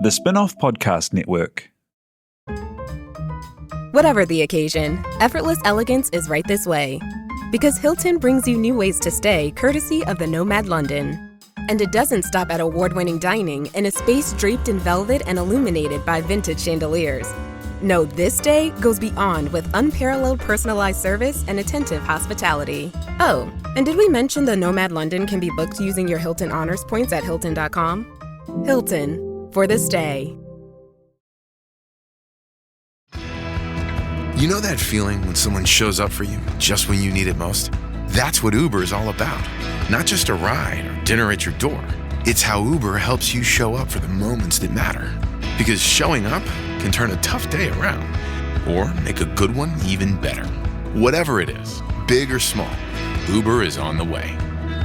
The Spin-off Podcast Network. Whatever the occasion, effortless elegance is right this way. Because Hilton brings you new ways to stay courtesy of the Nomad London. And it doesn't stop at award-winning dining in a space draped in velvet and illuminated by vintage chandeliers. No, this day goes beyond with unparalleled personalized service and attentive hospitality. Oh, and did we mention the Nomad London can be booked using your Hilton Honors points at Hilton.com? Hilton, for this day. You know that feeling when someone shows up for you just when you need it most? That's what Uber is all about. Not just a ride or dinner at your door. It's how Uber helps you show up for the moments that matter. Because showing up can turn a tough day around or make a good one even better. Whatever it is, big or small, Uber is on the way.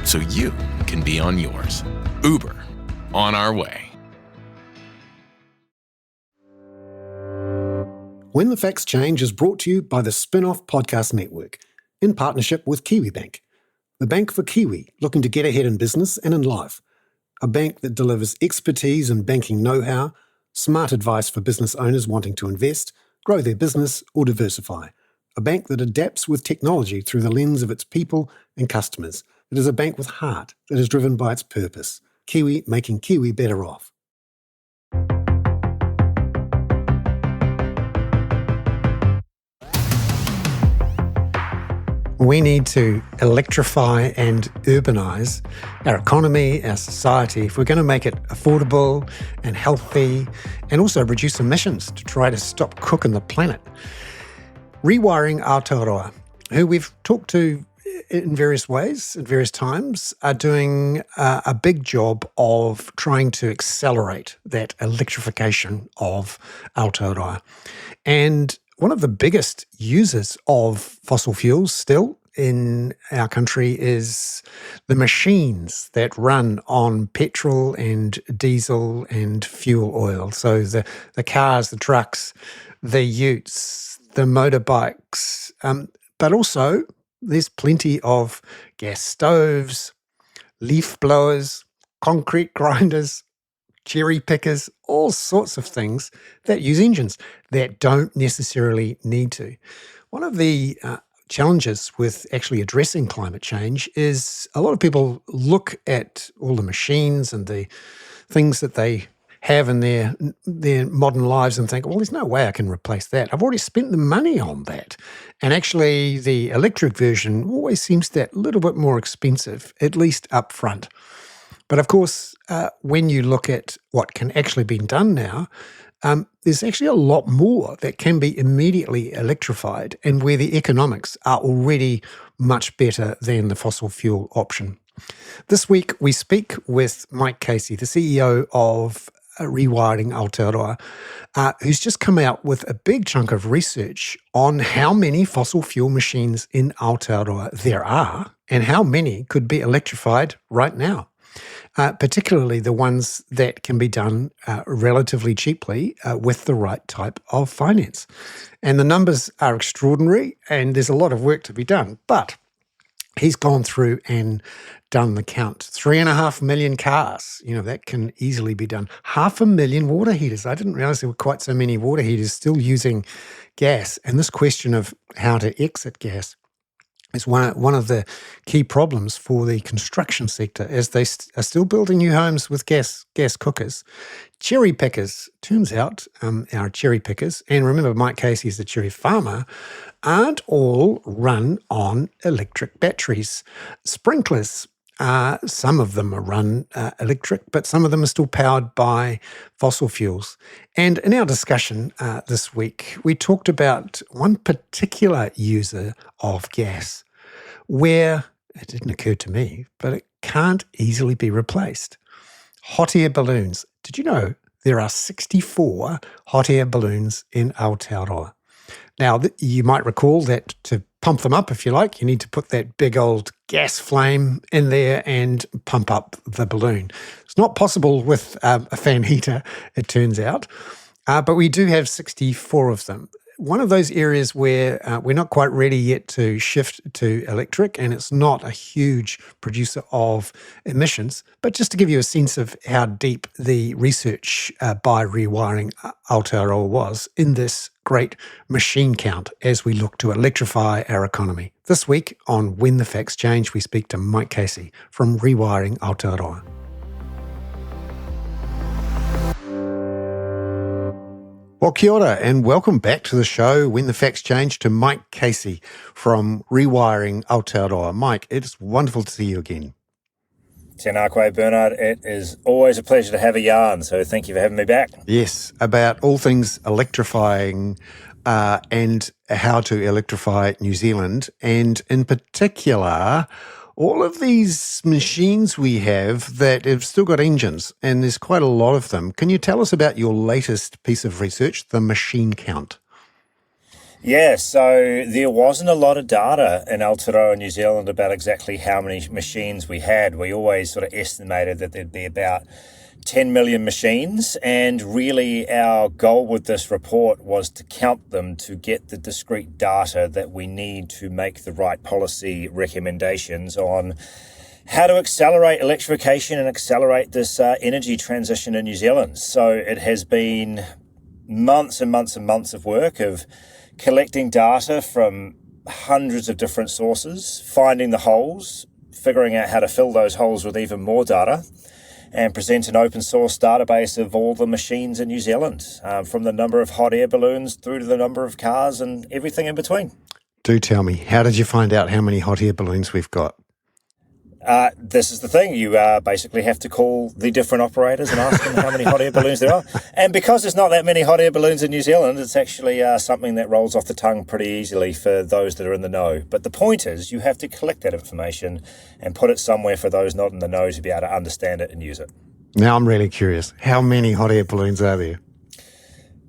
So you can be on yours. Uber, on our way. When the Facts Change is brought to you by the Spin-off Podcast Network in partnership with KiwiBank, the bank for Kiwi looking to get ahead in business and in life. A bank that delivers expertise in banking know-how, smart advice for business owners wanting to invest, grow their business or diversify. A bank that adapts with technology through the lens of its people and customers. It is a bank with heart that is driven by its purpose. Kiwi making Kiwi better off. We need to electrify and urbanise our economy, our society, if we're going to make it affordable and healthy and also reduce emissions to try to stop cooking the planet. Rewiring Aotearoa, who we've talked to in various ways at various times, are doing a big job of trying to accelerate that electrification of Aotearoa. And one of the biggest users of fossil fuels still in our country is the machines that run on petrol and diesel and fuel oil. So the cars, the trucks, the utes, the motorbikes, but also there's plenty of gas stoves, leaf blowers, concrete grinders, cherry pickers, all sorts of things that use engines that don't necessarily need to. One of the challenges with actually addressing climate change is a lot of people look at all the machines and the things that they have in their modern lives and think, well, there's no way I can replace that. I've already spent the money on that. And actually the electric version always seems that little bit more expensive, at least up front. But of course, when you look at what can actually be done now, there's actually a lot more that can be immediately electrified and where the economics are already much better than the fossil fuel option. This week, we speak with Mike Casey, the CEO of Rewiring Aotearoa, who's just come out with a big chunk of research on how many fossil fuel machines in Aotearoa there are and how many could be electrified right now. Particularly the ones that can be done relatively cheaply with the right type of finance. And the numbers are extraordinary and there's a lot of work to be done. But he's gone through and done the count. 3.5 million cars, that can easily be done. 500,000 water heaters. I didn't realise there were quite so many water heaters still using gas. And this question of how to exit gas is one of the key problems for the construction sector as they are still building new homes with gas cookers. Cherry pickers, turns out our cherry pickers, and remember Mike Casey is the cherry farmer, aren't all run on electric batteries. Sprinklers, some of them are run electric, but some of them are still powered by fossil fuels. And in our discussion this week, we talked about one particular user of gas where it didn't occur to me, but it can't easily be replaced. Hot air balloons. Did you know there are 64 hot air balloons in Aotearoa? Now, you might recall that to pump them up, if you like, you need to put that big old gas flame in there and pump up the balloon. It's not possible with a fan heater, it turns out, but we do have 64 of them. one of those areas where we're not quite ready yet to shift to electric, and it's not a huge producer of emissions. But just to give you a sense of how deep the research by Rewiring Aotearoa was in this great machine count as we look to electrify our economy. This week on When the Facts Change, we speak to Mike Casey from Rewiring Aotearoa. Well, kia ora, and welcome back to the show, When the Facts Change, to Mike Casey from Rewiring Aotearoa. Mike, it's wonderful to see you again. Tēnā koe, Bernard. It is always a pleasure to have a yarn, so thank you for having me back. Yes, about all things electrifying and how to electrify New Zealand, and in particular, all of these machines we have that have still got engines, and there's quite a lot of them. Can you tell us about your latest piece of research, the machine count? Yeah, so there wasn't a lot of data in Aotearoa, New Zealand, about exactly how many machines we had. We always sort of estimated that there'd be about 10 million machines, and really our goal with this report was to count them to get the discrete data that we need to make the right policy recommendations on how to accelerate electrification and accelerate this energy transition in New Zealand. So it has been months and months and months of work of collecting data from hundreds of different sources, finding the holes, figuring out how to fill those holes with even more data, and present an open source database of all the machines in New Zealand, from the number of hot air balloons through to the number of cars and everything in between. Do tell me, how did you find out how many hot air balloons we've got? This is the thing. You basically have to call the different operators and ask them how many hot air balloons there are. And because there's not that many hot air balloons in New Zealand, it's actually something that rolls off the tongue pretty easily for those that are in the know. But the point is you have to collect that information and put it somewhere for those not in the know to be able to understand it and use it. Now I'm really curious. How many hot air balloons are there?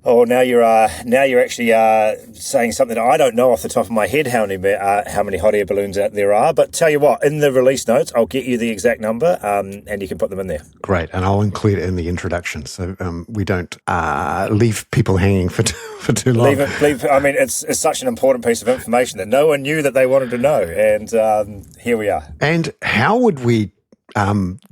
Oh, now you're actually saying something that I don't know off the top of my head how many hot air balloons there are. But tell you what, in the release notes, I'll get you the exact number, and you can put them in there. Great, and I'll include it in the introduction so we don't leave people hanging for too long. I mean, it's such an important piece of information that no one knew that they wanted to know, and here we are. And how would we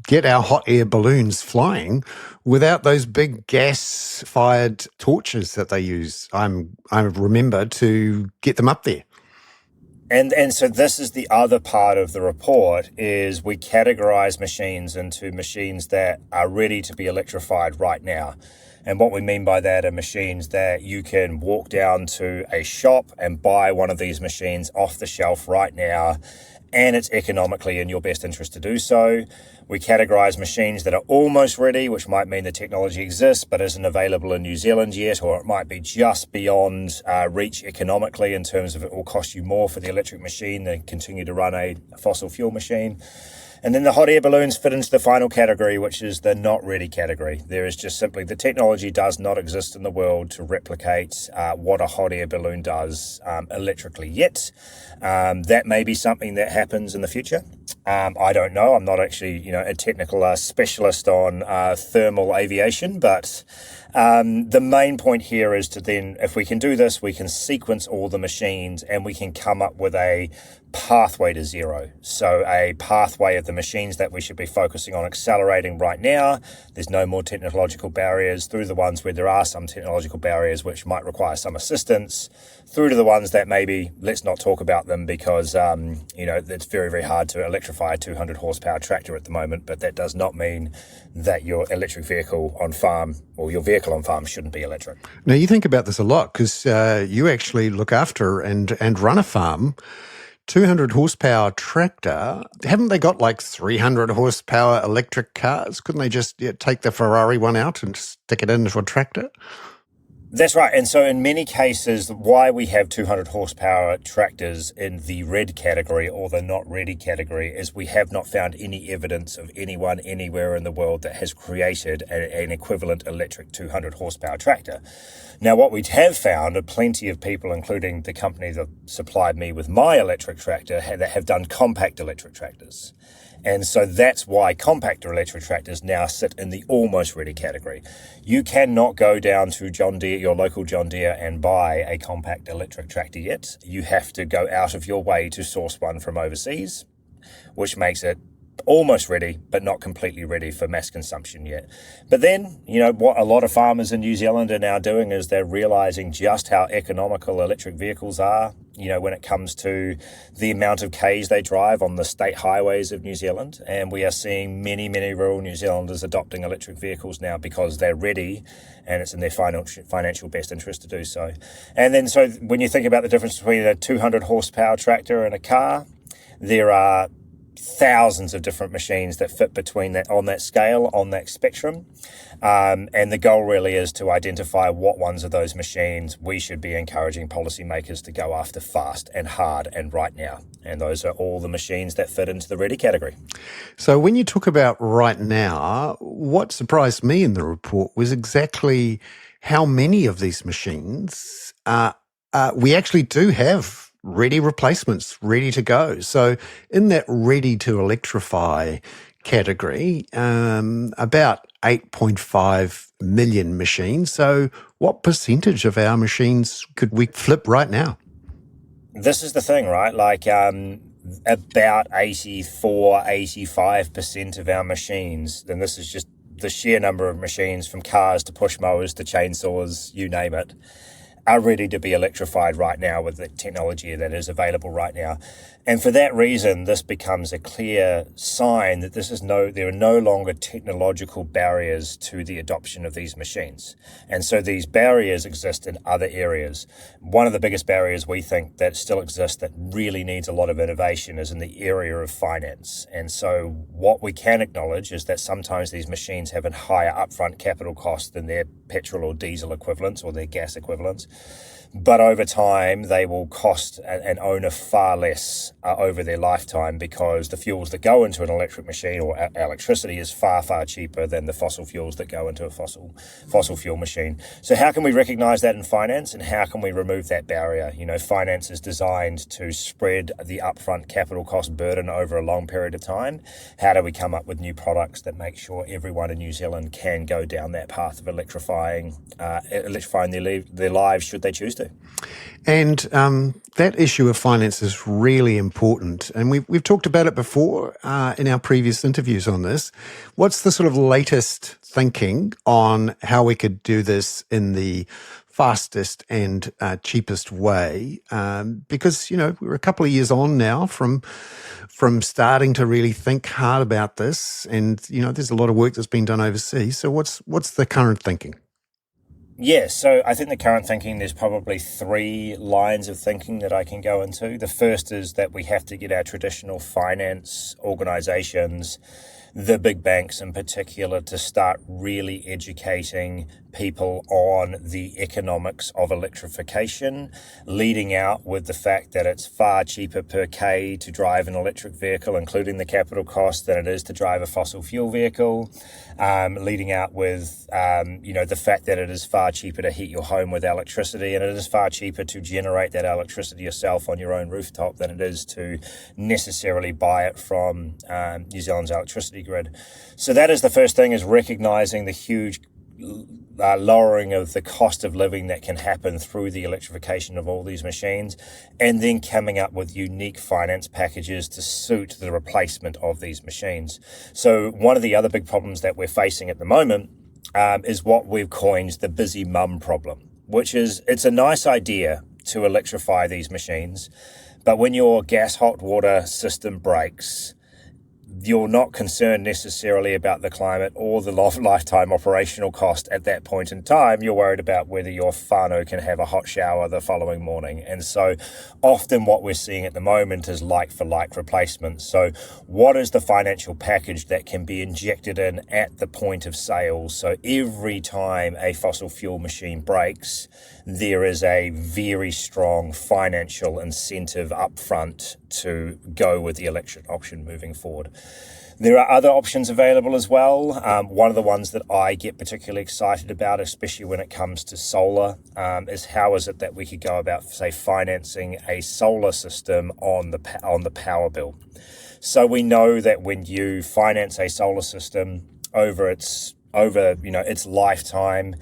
get our hot air balloons flying without those big gas-fired torches that they use? I remember to get them up there. And so this is the other part of the report, is we categorize machines into machines that are ready to be electrified right now. And what we mean by that are machines that you can walk down to a shop and buy one of these machines off the shelf right now, and it's economically in your best interest to do so. We categorize machines that are almost ready, which might mean the technology exists but isn't available in New Zealand yet, or it might be just beyond reach economically in terms of it will cost you more for the electric machine than continue to run a fossil fuel machine. And then the hot air balloons fit into the final category, which is the not ready category. There is just simply the technology does not exist in the world to replicate what a hot air balloon does electrically yet. That may be something that happens in the future. I don't know. I'm not actually, a technical specialist on thermal aviation, but the main point here is to then, if we can do this, we can sequence all the machines and we can come up with a pathway to zero. So a pathway of the machines that we should be focusing on accelerating right now. There's no more technological barriers, through the ones where there are some technological barriers which might require some assistance, through to the ones that maybe let's not talk about them because, it's very, very hard to electrify a 200 horsepower tractor at the moment, but that does not mean that your electric vehicle on farm or your vehicle on farm shouldn't be electric. Now, you think about this a lot because you actually look after and run a farm. 200 horsepower tractor, haven't they got like 300 horsepower electric cars? Couldn't they just take the Ferrari one out and stick it into a tractor? That's right. And so in many cases, why we have 200 horsepower tractors in the red category or the not ready category is we have not found any evidence of anyone anywhere in the world that has created an equivalent electric 200 horsepower tractor. Now, what we have found are plenty of people, including the company that supplied me with my electric tractor, that have done compact electric tractors. And so that's why compactor electric tractors now sit in the almost ready category. You cannot go down to John Deere, your local John Deere, and buy a compact electric tractor yet. You have to go out of your way to source one from overseas, which makes it almost ready, but not completely ready for mass consumption yet. But then, what a lot of farmers in New Zealand are now doing is they're realizing just how economical electric vehicles are, when it comes to the amount of Ks they drive on the state highways of New Zealand. And we are seeing many, many rural New Zealanders adopting electric vehicles now because they're ready and it's in their financial best interest to do so. And then, so when you think about the difference between a 200 horsepower tractor and a car, there are thousands of different machines that fit between that, on that scale, on that spectrum. And the goal really is to identify what ones of those machines we should be encouraging policymakers to go after fast and hard and right now. And those are all the machines that fit into the ready category. So when you talk about right now, what surprised me in the report was exactly how many of these machines we actually do have ready replacements, ready to go. So in that ready to electrify category, about 8.5 million machines. So what percentage of our machines could we flip right now? This is the thing, right? About 85% of our machines, and this is just the sheer number of machines from cars to push mowers to chainsaws, you name it, are ready to be electrified right now with the technology that is available right now. And for that reason, this becomes a clear sign that there are no longer technological barriers to the adoption of these machines. And so these barriers exist in other areas. One of the biggest barriers we think that still exists that really needs a lot of innovation is in the area of finance. And so what we can acknowledge is that sometimes these machines have a higher upfront capital cost than their petrol or diesel equivalents or their gas equivalents. But over time, they will cost an owner far less over their lifetime because the fuels that go into an electric machine or electricity is far, far cheaper than the fossil fuels that go into a fossil fuel machine. So how can we recognize that in finance and how can we remove that barrier? Finance is designed to spread the upfront capital cost burden over a long period of time. How do we come up with new products that make sure everyone in New Zealand can go down that path of electrifying their lives should they choose to? And that issue of finance is really important. And we've talked about it before in our previous interviews on this. What's the sort of latest thinking on how we could do this in the fastest and cheapest way? Because, we're a couple of years on now from starting to really think hard about this. And, there's a lot of work that's been done overseas. So what's the current thinking? Yes, so I think the current thinking, there's probably 3 lines of thinking that I can go into. The first is that we have to get our traditional finance organizations, the big banks in particular, to start really educating people on the economics of electrification, leading out with the fact that it's far cheaper per K to drive an electric vehicle, including the capital cost, than it is to drive a fossil fuel vehicle, leading out with, the fact that it is far cheaper to heat your home with electricity, and it is far cheaper to generate that electricity yourself on your own rooftop than it is to necessarily buy it from New Zealand's electricity grid. So that is the first thing, is recognizing the huge lowering of the cost of living that can happen through the electrification of all these machines, and then coming up with unique finance packages to suit the replacement of these machines. So one of the other big problems that we're facing at the moment is what we've coined the busy mum problem, which is it's a nice idea to electrify these machines, but when your gas hot water system breaks, you're not concerned necessarily about the climate or the lifetime operational cost at that point in time. You're worried about whether your whānau can have a hot shower the following morning. And so often what we're seeing at the moment is like-for-like replacements. So what is the financial package that can be injected in at the point of sale? So every time a fossil fuel machine breaks, there is a very strong financial incentive upfront to go with the electric option moving forward. There are other options available as well. One of the ones that I get particularly excited about, especially when it comes to solar, is how is it that we could go about, say, financing a solar system on the power bill. So we know that when you finance a solar system over its lifetime,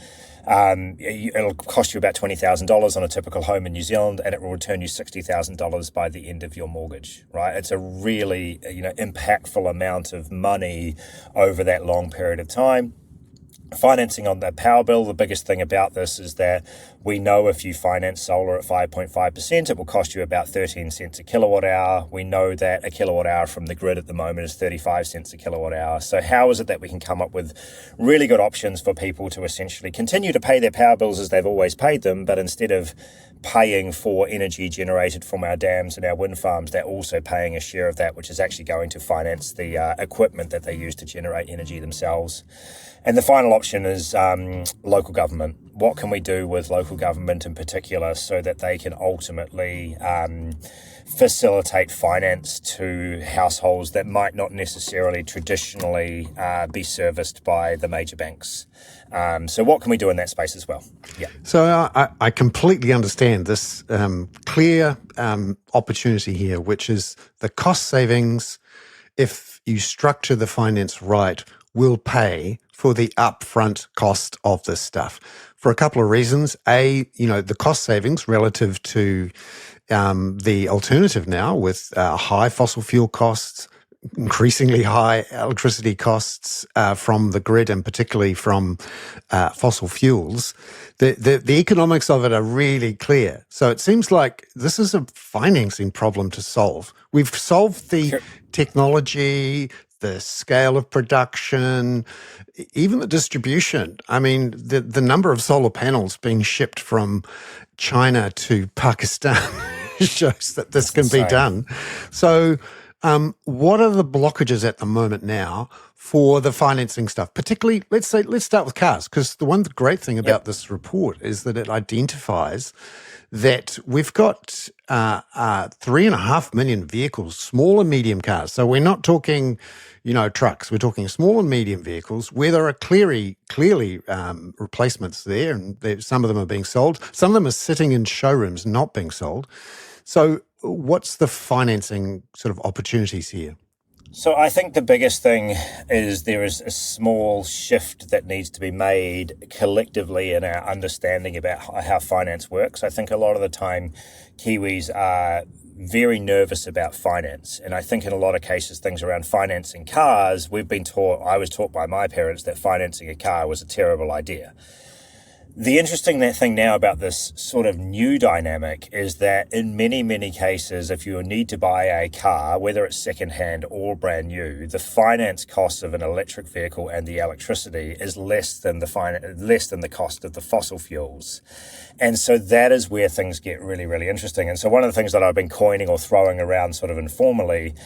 it'll cost you about $20,000 on a typical home in New Zealand, and it will return you $60,000 by the end of your mortgage, right? It's a really, impactful amount of money over that long period of time. Financing on the power bill, the biggest thing about this is that we know if you finance solar at 5.5%, it will cost you about 13 cents a kilowatt hour. We know that a kilowatt hour from the grid at the moment is 35 cents a kilowatt hour. So how is it that we can come up with really good options for people to essentially continue to pay their power bills as they've always paid them, but instead of paying for energy generated from our dams and our wind farms, they're also paying a share of that, which is actually going to finance the equipment that they use to generate energy themselves. And the final option is local government. What can we do with local government in particular so that they can ultimately facilitate finance to households that might not necessarily traditionally be serviced by the major banks? So what can we do in that space as well? Yeah. So I completely understand this clear opportunity here, which is the cost savings, if you structure the finance right, will pay for the upfront cost of this stuff for a couple of reasons. The cost savings relative to the alternative now with high fossil fuel costs, increasingly high electricity costs from the grid and particularly from fossil fuels. The economics of it are really clear. So it seems like this is a financing problem to solve. We've solved the technology, the scale of production, even the distribution. I mean, the number of solar panels being shipped from China to Pakistan shows that this can be done. So what are the blockages at the moment now for the financing stuff? Particularly, let's start with cars, because the great thing about this report is that it identifies that we've got 3.5 million vehicles, small and medium cars. So we're not talking, trucks. We're talking small and medium vehicles where there are clearly replacements there, and some of them are being sold. Some of them are sitting in showrooms not being sold. So what's the financing sort of opportunities here? So I think the biggest thing is there is a small shift that needs to be made collectively in our understanding about how finance works. I think a lot of the time Kiwis are very nervous about finance. And I think in a lot of cases, things around financing cars, I was taught by my parents that financing a car was a terrible idea. The interesting thing now about this sort of new dynamic is that in many, many cases, if you need to buy a car, whether it's secondhand or brand new, the finance cost of an electric vehicle and the electricity is less than the cost of the fossil fuels. And so that is where things get really, really interesting. And so one of the things that I've been coining or throwing around sort of informally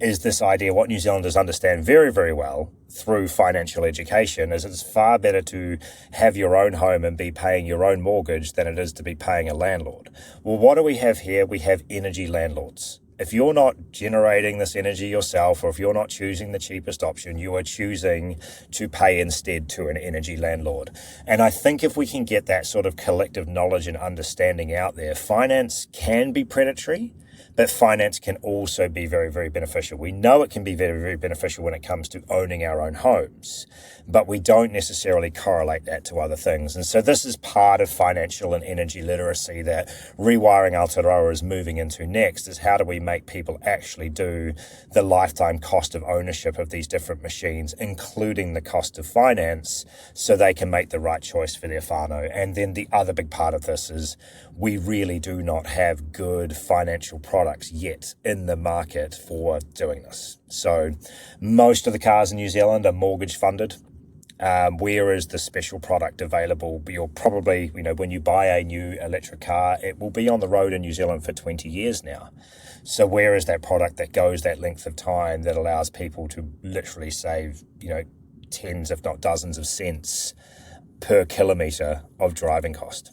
is this idea, what New Zealanders understand very, very well through financial education, is it's far better to have your own home and be paying your own mortgage than it is to be paying a landlord. Well, what do we have here? We have energy landlords. If you're not generating this energy yourself, or if you're not choosing the cheapest option, you are choosing to pay instead to an energy landlord. And I think if we can get that sort of collective knowledge and understanding out there, finance can be predatory, but finance can also be very, very beneficial. We know it can be very, very beneficial when it comes to owning our own homes, but we don't necessarily correlate that to other things. And so this is part of financial and energy literacy that Rewiring Aotearoa is moving into next, is how do we make people actually do the lifetime cost of ownership of these different machines, including the cost of finance, so they can make the right choice for their whānau. And then the other big part of this is we really do not have good financial products yet in the market for doing this. So most of the cars in New Zealand are mortgage funded. Where is the special product available? You'll probably, when you buy a new electric car, it will be on the road in New Zealand for 20 years now. So where is that product that goes that length of time that allows people to literally save, tens, if not dozens of cents per kilometre of driving cost?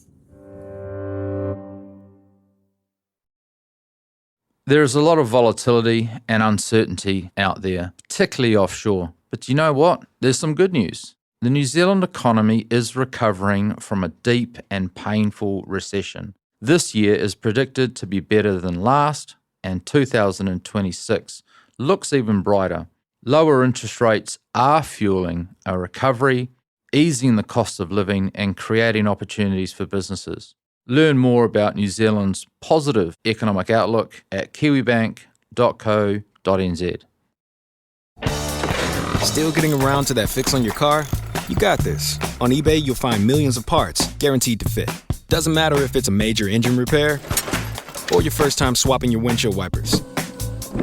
There is a lot of volatility and uncertainty out there, particularly offshore. But you know what? There's some good news. The New Zealand economy is recovering from a deep and painful recession. This year is predicted to be better than last, and 2026 looks even brighter. Lower interest rates are fueling a recovery, easing the cost of living and creating opportunities for businesses. Learn more about New Zealand's positive economic outlook at kiwibank.co.nz. Still getting around to that fix on your car? You got this. On eBay, you'll find millions of parts guaranteed to fit. Doesn't matter if it's a major engine repair or your first time swapping your windshield wipers.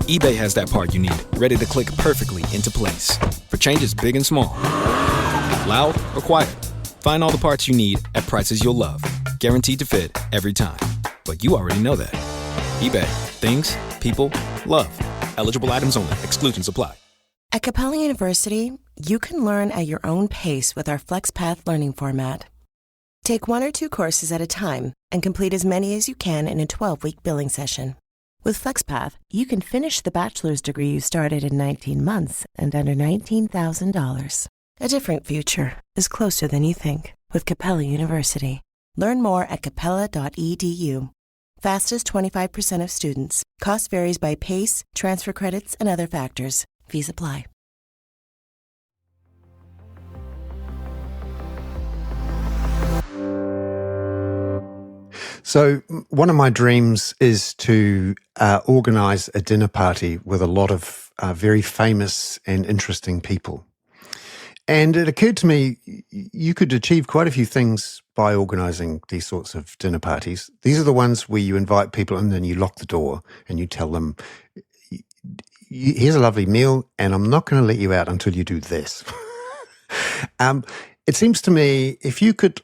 eBay has that part you need, ready to click perfectly into place for changes big and small. Loud or quiet, find all the parts you need at prices you'll love. Guaranteed to fit every time. But you already know that. eBay. Things, people, love. Eligible items only. Exclusions apply. At Capella University, you can learn at your own pace with our FlexPath learning format. Take 1 or 2 courses at a time and complete as many as you can in a 12-week billing session. With FlexPath, you can finish the bachelor's degree you started in 19 months and under $19,000. A different future is closer than you think with Capella University. Learn more at capella.edu. Fastest 25% of students. Cost varies by pace, transfer credits, and other factors. Fees apply. So one of my dreams is to organise a dinner party with a lot of very famous and interesting people. And it occurred to me, you could achieve quite a few things by organising these sorts of dinner parties. These are the ones where you invite people and then you lock the door and you tell them, here's a lovely meal and I'm not going to let you out until you do this. It seems to me if you could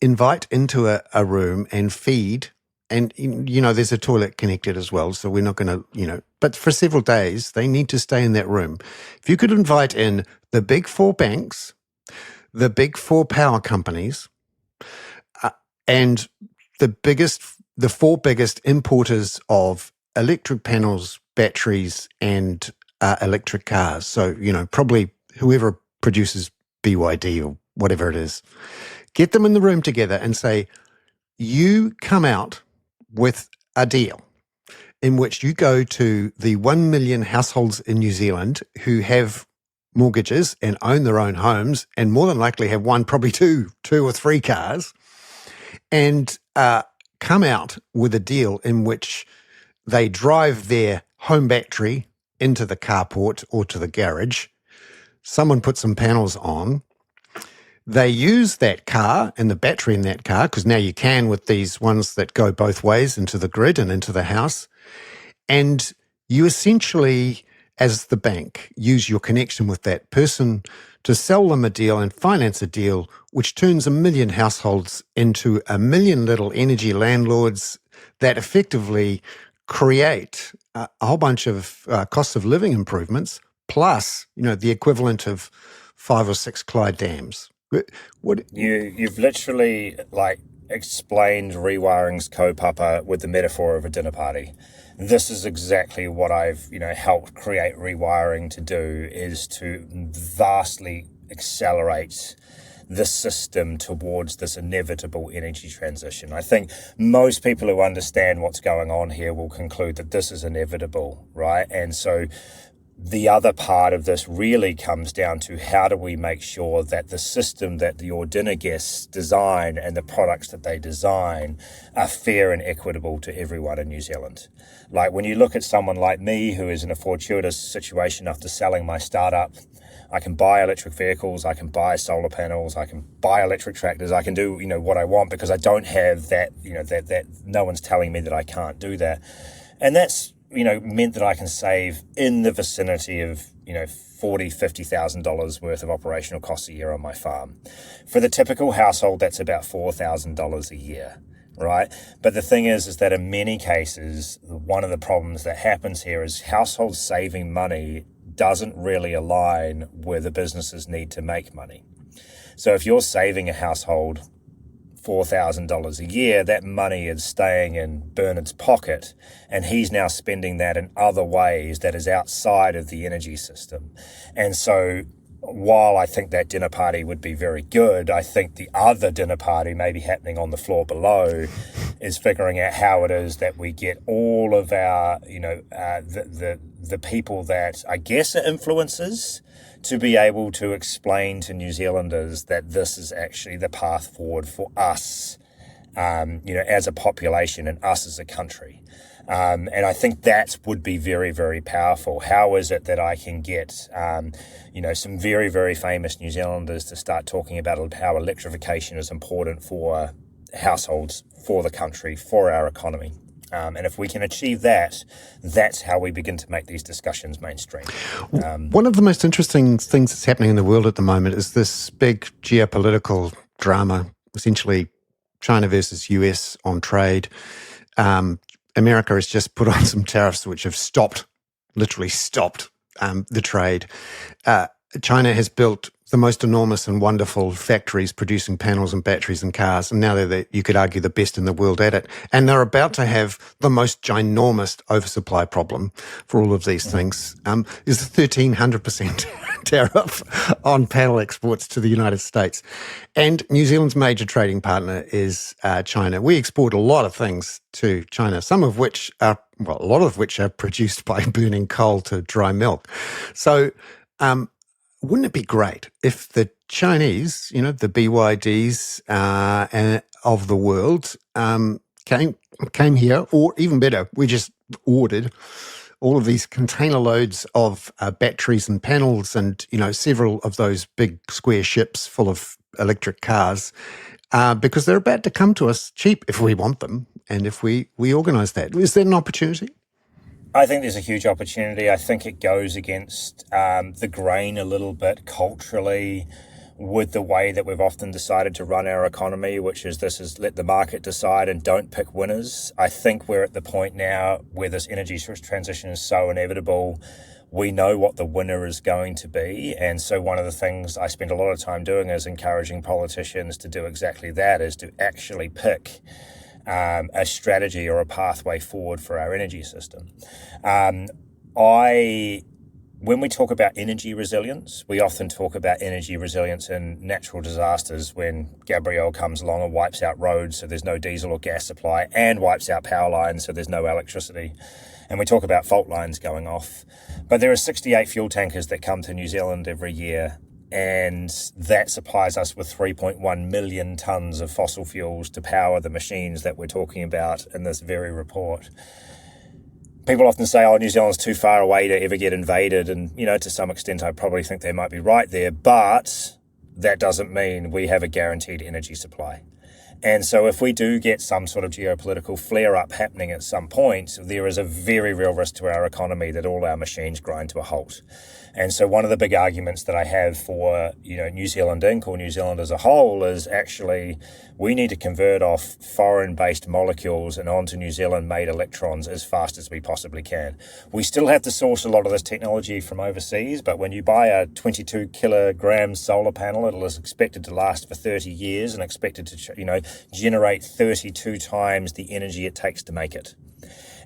invite into a room and feed, and, there's a toilet connected as well, so we're not going to, but for several days, they need to stay in that room. If you could invite in the big 4 banks, the big 4 power companies, and the 4 biggest importers of electric panels, batteries, and electric cars. So, probably whoever produces BYD or whatever it is, get them in the room together and say, you come out with a deal in which you go to the 1 million households in New Zealand who have mortgages and own their own homes and more than likely have one, probably two or 3 cars, and come out with a deal in which they drive their home battery into the carport or to the garage. Someone puts some panels on. They use that car and the battery in that car, because now you can with these ones that go both ways into the grid and into the house. And you essentially, as the bank, use your connection with that person to sell them a deal and finance a deal, which turns 1 million households into 1 million little energy landlords that effectively create a whole bunch of cost of living improvements, plus, the equivalent of 5 or 6 Clyde dams. You've literally explained rewiring's kaupapa with the metaphor of a dinner party. This is exactly what I've helped create rewiring to do, is to vastly accelerate the system towards this inevitable energy transition. I think most people who understand what's going on here will conclude that this is inevitable, right? And so the other part of this really comes down to how do we make sure that the system that your dinner guests design and the products that they design are fair and equitable to everyone in New Zealand. Like when you look at someone like me who is in a fortuitous situation after selling my startup, I can buy electric vehicles, I can buy solar panels, I can buy electric tractors, I can do what I want because I don't have that, that no one's telling me that I can't do that. And that's meant that I can save in the vicinity of, $40,000-$50,000 worth of operational costs a year on my farm. For the typical household, that's about $4,000 a year, right? But the thing is that in many cases, one of the problems that happens here is households saving money doesn't really align where the businesses need to make money. So if you're saving a household $4,000 a year, that money is staying in Bernard's pocket, and he's now spending that in other ways that is outside of the energy system. And so while I think that dinner party would be very good, I think the other dinner party maybe happening on the floor below is figuring out how it is that we get all of our, the people that I guess are influencers to be able to explain to New Zealanders that this is actually the path forward for us, as a population and us as a country. And I think that would be very, very powerful. How is it that I can get, some very, very famous New Zealanders to start talking about how electrification is important for households, for the country, for our economy? And if we can achieve that, that's how we begin to make these discussions mainstream. One of the most interesting things that's happening in the world at the moment is this big geopolitical drama, essentially China versus US on trade. America has just put on some tariffs which have literally stopped the trade. China has built the most enormous and wonderful factories producing panels and batteries and cars, and now they're you could argue the best in the world at it. And they're about to have the most ginormous oversupply problem for all of these things, is the 1,300% tariff on panel exports to the United States. And New Zealand's major trading partner is China. We export a lot of things to China, a lot of which are produced by burning coal to dry milk. So, wouldn't it be great if the Chinese, the BYDs of the world came here, or even better, we just ordered all of these container loads of batteries and panels and, several of those big square ships full of electric cars, because they're about to come to us cheap if we want them and if we organise that. Is that an opportunity? I think there's a huge opportunity. I think it goes against the grain a little bit culturally with the way that we've often decided to run our economy, which is let the market decide and don't pick winners. I think we're at the point now where this energy transition is so inevitable. We know what the winner is going to be. And so one of the things I spend a lot of time doing is encouraging politicians to do exactly that, is to actually pick a strategy or a pathway forward for our energy system. When we talk about energy resilience, we often talk about energy resilience in natural disasters, when Gabrielle comes along and wipes out roads so there's no diesel or gas supply, and wipes out power lines so there's no electricity. And we talk about fault lines going off. But there are 68 fuel tankers that come to New Zealand every year, and that supplies us with 3.1 million tonnes of fossil fuels to power the machines that we're talking about in this very report. People often say, New Zealand's too far away to ever get invaded. And, to some extent, I probably think they might be right there. But that doesn't mean we have a guaranteed energy supply. And so if we do get some sort of geopolitical flare-up happening at some point, there is a very real risk to our economy that all our machines grind to a halt. And so one of the big arguments that I have for, New Zealand Inc. or New Zealand as a whole is actually we need to convert off foreign-based molecules and onto New Zealand-made electrons as fast as we possibly can. We still have to source a lot of this technology from overseas, but when you buy a 22 kilogram solar panel, it is expected to last for 30 years and expected to, generate 32 times the energy it takes to make it.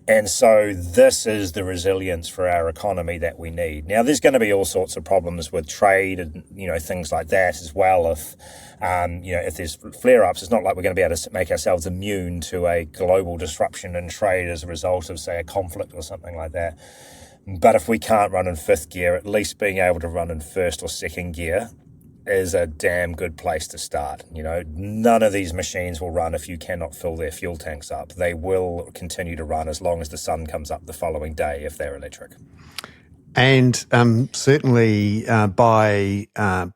And so this is the resilience for our economy that we need. Now, there's going to be all sorts of problems with trade and, things like that as well. If there's flare-ups, it's not like we're going to be able to make ourselves immune to a global disruption in trade as a result of, say, a conflict or something like that. But if we can't run in fifth gear, at least being able to run in first or second gear is a damn good place to start. None of these machines will run if you cannot fill their fuel tanks up. They will continue to run as long as the sun comes up the following day if they're electric. And certainly by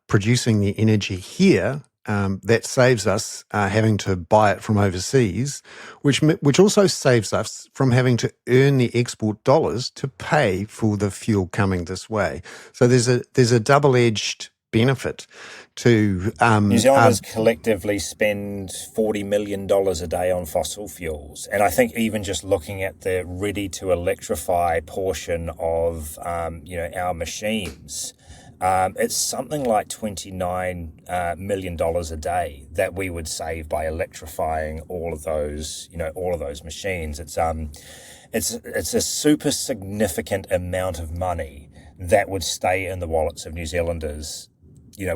producing the energy here, that saves us having to buy it from overseas, which also saves us from having to earn the export dollars to pay for the fuel coming this way. So there's a double-edged benefit to New Zealanders collectively spend $40 million a day on fossil fuels. And I think even just looking at the ready to electrify portion of our machines, it's something like $29 million a day that we would save by electrifying all of those machines. It's a super significant amount of money that would stay in the wallets of New Zealanders,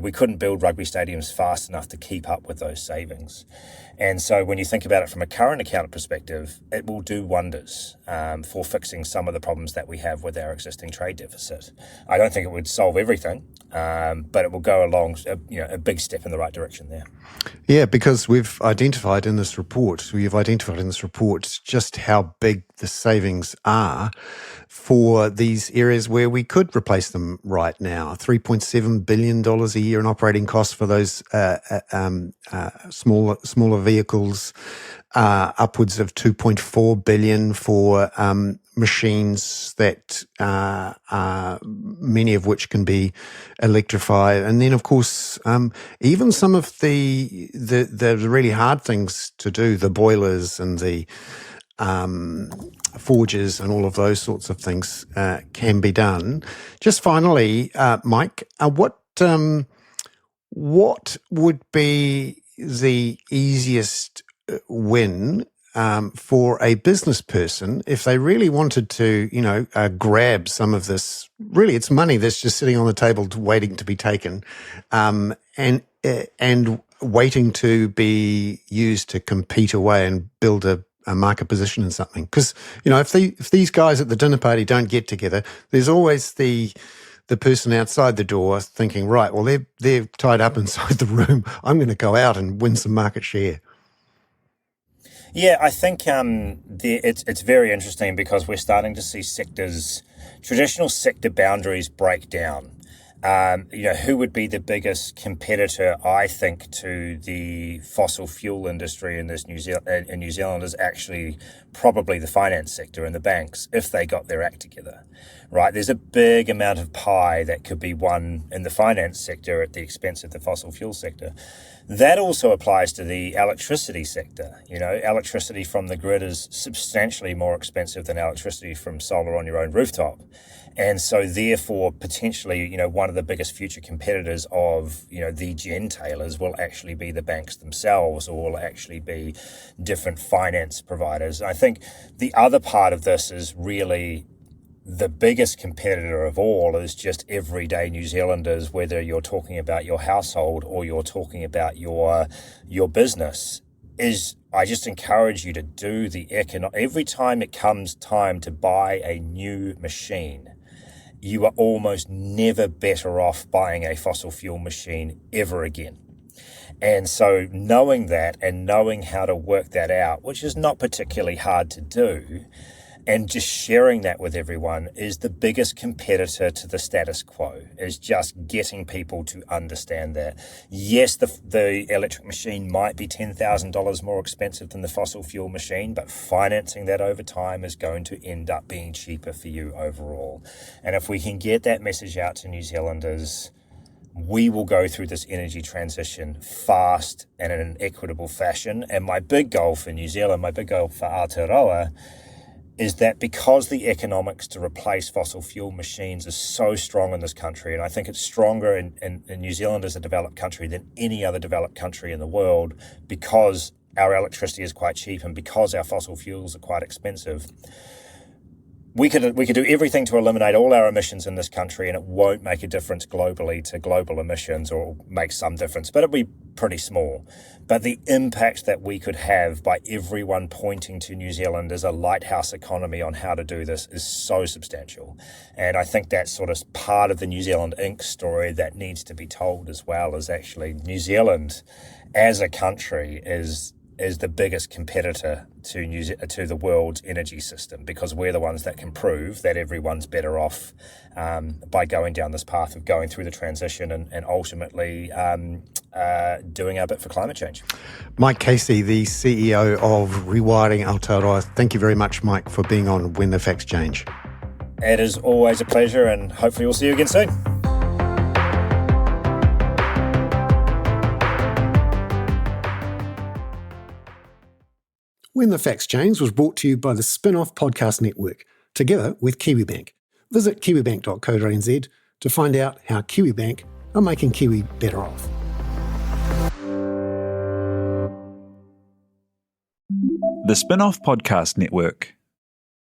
we couldn't build rugby stadiums fast enough to keep up with those savings. And so when you think about it from a current account perspective, it will do wonders for fixing some of the problems that we have with our existing trade deficit. I don't think it would solve everything, but it will go along a big step in the right direction there. Yeah, because you've identified in this report just how big the savings are for these areas where we could replace them right now. $3.7 billion a year in operating costs for those smaller vehicles, upwards of $2.4 billion for machines that many of which can be electrified, and then of course even some of the really hard things to do, the boilers and the forges and all of those sorts of things can be done. Just finally, Mike, what would be the easiest win for a business person if they really wanted to, grab some of this? Really, it's money that's just sitting on the table waiting to be taken, and waiting to be used to compete away and build a market position in something. Because if these guys at the dinner party don't get together, there's always the person outside the door thinking, right, well, they're tied up inside the room. I'm going to go out and win some market share. Yeah, I think it's very interesting because we're starting to see traditional sector boundaries break down. Who would be the biggest competitor, I think, to the fossil fuel industry in New Zealand is actually probably the finance sector and the banks, if they got their act together, right? There's a big amount of pie that could be won in the finance sector at the expense of the fossil fuel sector. That also applies to the electricity sector. Electricity from the grid is substantially more expensive than electricity from solar on your own rooftop. And so therefore, potentially, one of the biggest future competitors of, the gentailers will actually be the banks themselves, or will actually be different finance providers. I think the other part of this is really the biggest competitor of all is just everyday New Zealanders, whether you're talking about your household or you're talking about your business. I just encourage you to do every time it comes time to buy a new machine, you are almost never better off buying a fossil fuel machine ever again. And so knowing that and knowing how to work that out, which is not particularly hard to do, and just sharing that with everyone is the biggest competitor to the status quo, is just getting people to understand that. Yes, the electric machine might be $10,000 more expensive than the fossil fuel machine, but financing that over time is going to end up being cheaper for you overall. And if we can get that message out to New Zealanders, we will go through this energy transition fast and in an equitable fashion. And my big goal for New Zealand, my big goal for Aotearoa, is that because the economics to replace fossil fuel machines is so strong in this country, and I think it's stronger in New Zealand as a developed country than any other developed country in the world, because our electricity is quite cheap and because our fossil fuels are quite expensive. We could do everything to eliminate all our emissions in this country, and it won't make a difference globally to global emissions, or make some difference, but it'll be pretty small. But the impact that we could have by everyone pointing to New Zealand as a lighthouse economy on how to do this is so substantial. And I think that's sort of part of the New Zealand Inc. story that needs to be told as well, is actually New Zealand as a country is the biggest competitor to the world's energy system, because we're the ones that can prove that everyone's better off by going down this path of going through the transition and ultimately doing our bit for climate change. Mike Casey, the CEO of Rewiring Aotearoa. Thank you very much, Mike, for being on When the Facts Change. It is always a pleasure, and hopefully we'll see you again soon. When the Facts Change was brought to you by the Spin-Off Podcast Network, together with KiwiBank. Visit kiwibank.co.nz to find out how KiwiBank are making Kiwi better off. The Spin-Off Podcast Network.